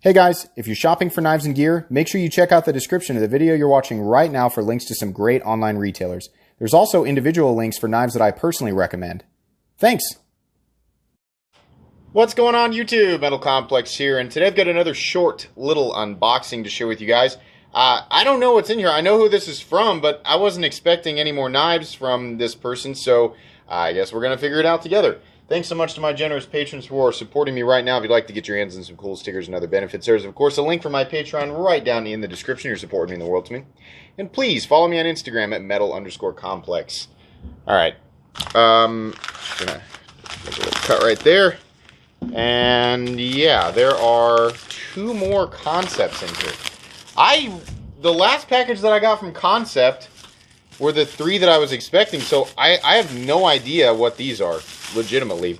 Hey guys, if you're shopping for knives and gear, make sure you check out the description of the video you're watching right now for links to some great online retailers. There's also individual links for knives that I personally recommend. Thanks! What's going on YouTube? Metal Complex here, and today I've got another short little unboxing to share with you guys. I don't know what's in here. I know who this is from, but I wasn't expecting any more knives from this person, so I guess we're going to figure it out together. Thanks so much to my generous patrons for supporting me right now. If you'd like to get your hands on some cool stickers and other benefits, there's, of course, a link for my Patreon right down in the description. You're supporting me in the world to me. And please follow me on Instagram at metal_complex. All right. Gonna make a little cut right there. And, yeah, there are two more Concepts in here. The last package that I got from Concept were the three that I was expecting, so I have no idea what these are. Legitimately,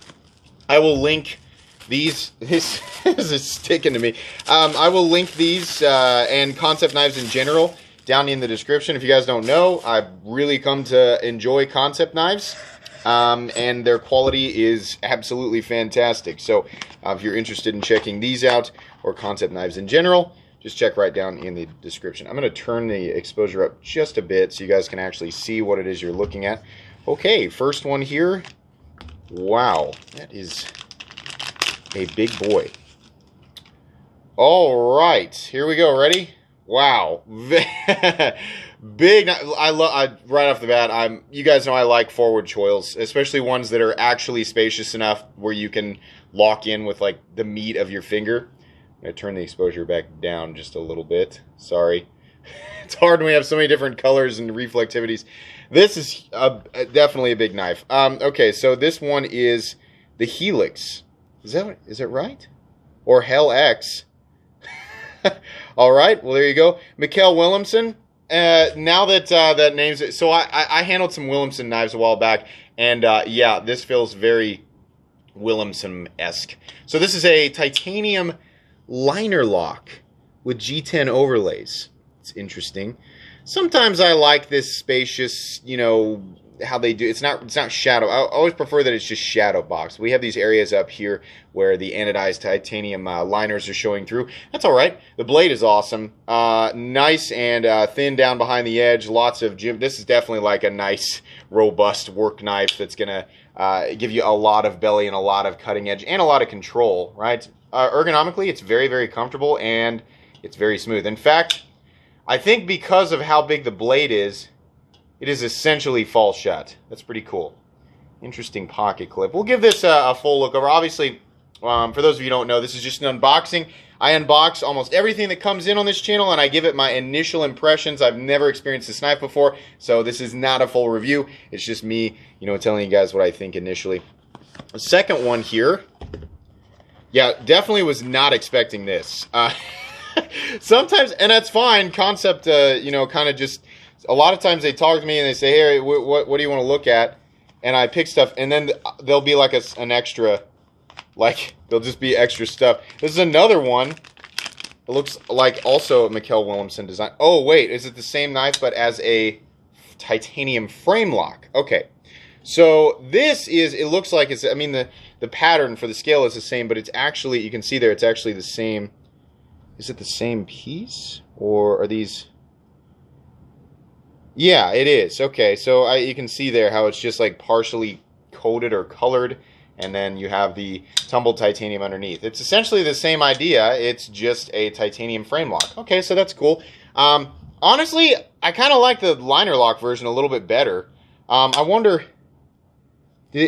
I will link these. This is sticking to me. I will link these and Concept knives in general down in the description. If you guys don't know, I've really come to enjoy Concept knives, and their quality is absolutely fantastic. So if you're interested in checking these out or Concept knives in general, just check right down in the description. I'm going to turn the exposure up just a bit so you guys can actually see what it is you're looking at. Okay, first one here. Wow, that is a big boy. All right, here we go. Ready? Wow, big. Right off the bat, you guys know I like forward choils, especially ones that are actually spacious enough where you can lock in with like the meat of your finger. I'm gonna turn the exposure back down just a little bit. Sorry, it's hard when we have so many different colors and reflectivities. This is definitely a big knife. Okay, so this one is the Helix. Is it right? Or Hell X? All right. Well, there you go. Mikkel Wilhelmsen. Now that that name's it, so I handled some Wilhelmsen knives a while back, and yeah, this feels very Wilhelmsen-esque. So this is a titanium liner lock with G10 overlays. It's interesting. Sometimes I like this spacious, you know, how they do. It's not shadow. I always prefer that it's just shadow box. We have these areas up here where the anodized titanium liners are showing through. That's all right. The blade is awesome. Nice and thin down behind the edge. Lots of This is definitely like a nice, robust work knife that's going to give you a lot of belly and a lot of cutting edge and a lot of control, right? Ergonomically, it's very, very comfortable and it's very smooth. In fact, I think because of how big the blade is, it is essentially fall shut. That's pretty cool. Interesting pocket clip. We'll give this a full look over. Obviously, for those of you who don't know, this is just an unboxing. I unbox almost everything that comes in on this channel, and I give it my initial impressions. I've never experienced this knife before, so this is not a full review. It's just me, you know, telling you guys what I think initially. The second one here, yeah, definitely was not expecting this. Sometimes, and that's fine, Concept, you know, kind of just, a lot of times they talk to me and they say, hey, what do you want to look at? And I pick stuff, and then there'll be like an extra, like, there'll just be extra stuff. This is another one. It looks like also a Mikkel Wilhelmsen design. Oh, wait, is it the same knife but as a titanium frame lock? Okay. So this is, it looks like it's, I mean, the pattern for the scale is the same, but it's actually, you can see there, it's actually the same. Is it the same piece, or are these? Yeah, it is. Okay, so you can see there how it's just like partially coated or colored, and then you have the tumbled titanium underneath. It's essentially the same idea. It's just a titanium frame lock. Okay, so that's cool. Honestly, I kind of like the liner lock version a little bit better. I wonder.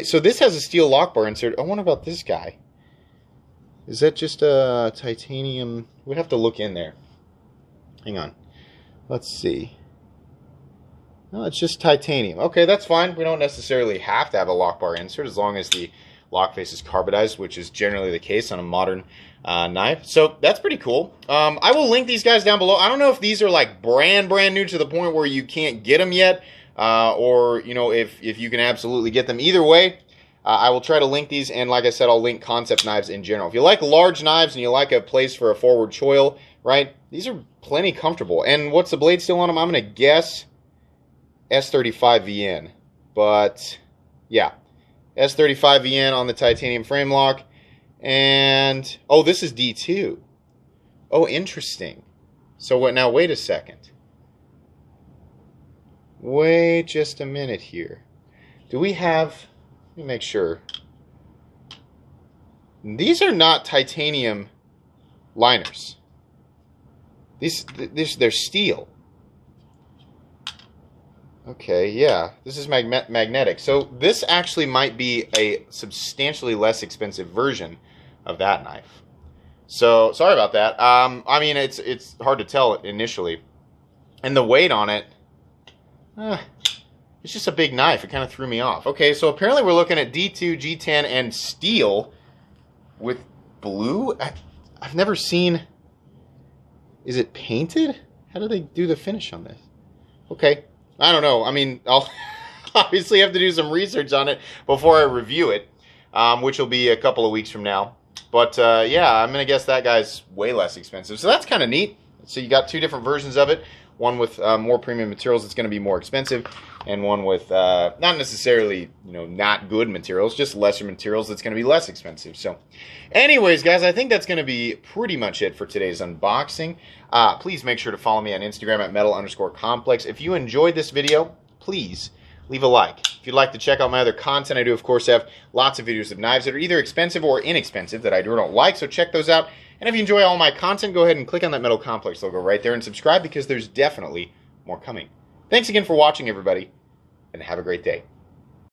So this has a steel lock bar insert. I wonder about this guy. Is that just a titanium? We'd have to look in there. Hang on. Let's see. No, it's just titanium. Okay, that's fine. We don't necessarily have to have a lock bar insert as long as the lock face is carbonized, which is generally the case on a modern knife. So that's pretty cool. I will link these guys down below. I don't know if these are like brand new to the point where you can't get them yet, or you know, if you can absolutely get them. Either way, I will try to link these, and like I said, I'll link Concept knives in general. If you like large knives and you like a place for a forward choil, right, these are plenty comfortable. And what's the blade still on them? I'm going to guess S35VN. But, yeah, S35VN on the titanium frame lock. And, oh, this is D2. Oh, interesting. So what now? Wait a second. Wait just a minute here. Do we have... Let me make sure. These are not titanium liners. They're steel. Okay, yeah. This is magnetic. So this actually might be a substantially less expensive version of that knife. So sorry about that. I mean, it's hard to tell initially, and the weight on it, it's just a big knife. It kind of threw me off. Okay, so apparently we're looking at D2, G10, and steel with blue. I've never seen. Is it painted? How do they do the finish on this? Okay, I don't know. I mean, I'll obviously have to do some research on it before I review it, which will be a couple of weeks from now. But yeah, I'm going to guess that guy's way less expensive. So that's kind of neat. So you got two different versions of it. One with more premium materials that's going to be more expensive, and one with not necessarily, not good materials, just lesser materials that's going to be less expensive. So anyways, guys, I think that's going to be pretty much it for today's unboxing. Please make sure to follow me on Instagram at metal_complex. If you enjoyed this video, please leave a like. If you'd like to check out my other content, I do, of course, have lots of videos of knives that are either expensive or inexpensive that I do or don't like, so check those out. And if you enjoy all my content, go ahead and click on that Metal Complex logo right there and subscribe, because there's definitely more coming. Thanks again for watching, everybody, and have a great day.